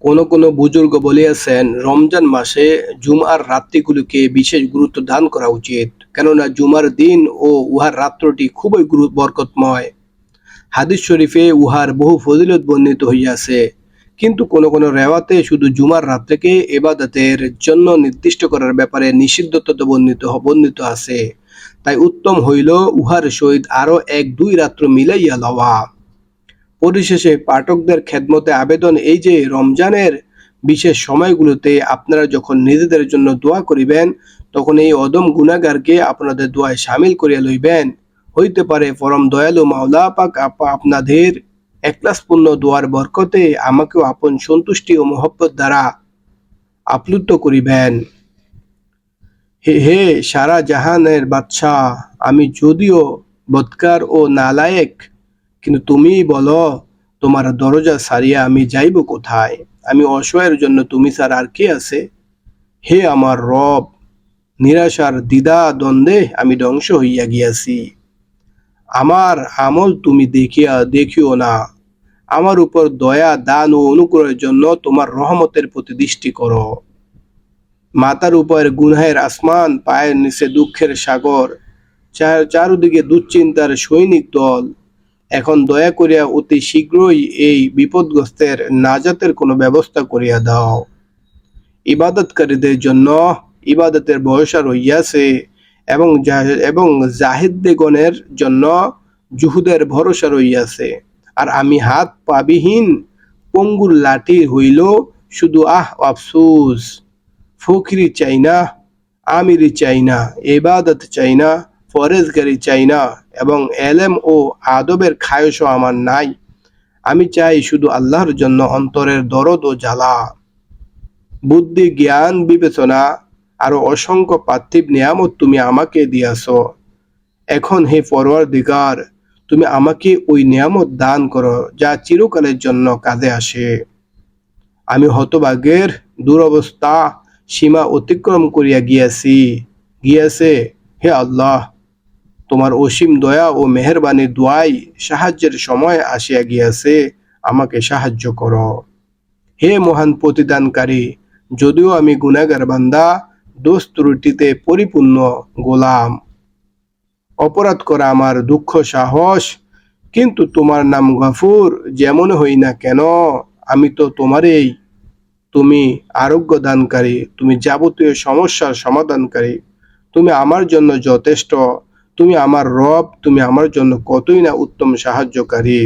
কোনো বুজুর্গ বলিয়াছেন, রমজান মাসে জুমার রাত্রিগুলোকে বিশেষ গুরুত্ব দান করা উচিত, কেননা জুমার দিন ও উহার রাত্রটি খুবই বরকতময়। হাদিস শরীফে উহার বহু ফজিলত বর্ণিত হইয়াছে, কিন্তু কোনো রেওয়াতে শুধু জুমার রাত্রিকে ইবাদতের জন্য নির্দিষ্ট করার ব্যাপারে নিষিদ্ধতা বর্ণিত আছে। তাই উত্তম হইল উহার সহিত আরো এক দুই রাত্র মিলাইয়া লওয়া। পরিশেষে পাঠকদের খেদমতে আবেদন এই যে, রমজানের বিশেষ সময়গুলোতে আপনারা যখন নিজেদের জন্য দোয়া করিবেন, তখন এই অদম গুনাহগারকে আপনাদের দোয়ায় শামিল করিয়া লইবেন। হইতে পারে পরম দয়ালু মাওলা পাক আপনাদের একলাসপূর্ণ দোয়ার বরকতে আমাকেও আপন সন্তুষ্টি ও মহব্বত দ্বারা আপ্লুত করিবেন। হে সারা জাহানের বাদশাহ, আমি যদিও বদকার ও নালায়েক, কিন্তু তুমিই বলো তোমার দরজা ছাড়িয়া আমি যাইব কোথায়? আমি অসহায়ের জন্য তুমি ছাড়া আর কে আছে? হে আমার রব, নিরাশার দ্বিধা দ্বন্দ্বে আমি ধ্বংস হইয়া গিয়াছি। আমার আমল তুমি দেখিও না। আমার উপর দয়া দান ও অনুগ্রহের জন্য তোমার রহমতের প্রতি দৃষ্টি করো। মাথার উপর গুনহের আসমান, পায়ের নিচে দুঃখের সাগর, চারদিকে দুশ্চিন্তার সৈনিক দল। এখন দয়া করিয়া অতি শীঘ্রই এই বিপদগ্রস্তের নাজাতের কোনো ব্যবস্থা করিয়া দাও। ইবাদতকারীদের জন্য ইবাদতের ভরসা রইয়াছে, এবং জাহিদগণের জন্য জুহুদের ভরসা রইয়াছে। আর আমি হাত পাবিহীন পঙ্গুর লাঠি হইল, শুধু আফসুস। ফকিরি চাই না, আমিরি চাই না, ইবাদত চাই না, ফরেজগারি চাই না, এবং এলেম ও আদবের খায়শও আমার নাই। আমি চাই শুধু আল্লাহর জন্য অন্তরের দরদ ও জ্বালা। বুদ্ধি, জ্ঞান, বিবেচনা আরো অসংখ্য পার্থিব নিয়ামত তুমি আমাকে দিয়াছ। এখন হে পরওয়ারদিগার, তুমি আমাকে ওই নিয়ামত দান করো যা চিরকালের জন্য কাজে আসে। আমি হতভাগ্যের দুরবস্থা সীমা অতিক্রম করিয়া গিয়াছে। হে আল্লাহ, তোমার অসীম দয়া ও মেহেরবানির দোয়ায় সাহায্যের সময় আসিয়া গিয়াছে, আমাকে সাহায্য করো। হে মহান প্রতিদানকারী, যদিও আমি গুনাহগার বান্দা, দোষ ত্রুটিতে পরিপূর্ণ গোলাম, অপরাধ করা আমার দুঃখ সাহস, কিন্তু তোমার নাম গফুর যেমন হই না কেন, আমি তো তোমারই। তুমি আরোগ্য দানকারী, তুমি যাবতীয় সমস্যার সমাধানকারী, তুমি আমার জন্য যথেষ্ট, তুমি আমার রব, তুমি আমার জন্য কতই না উত্তম সাহায্যকারী।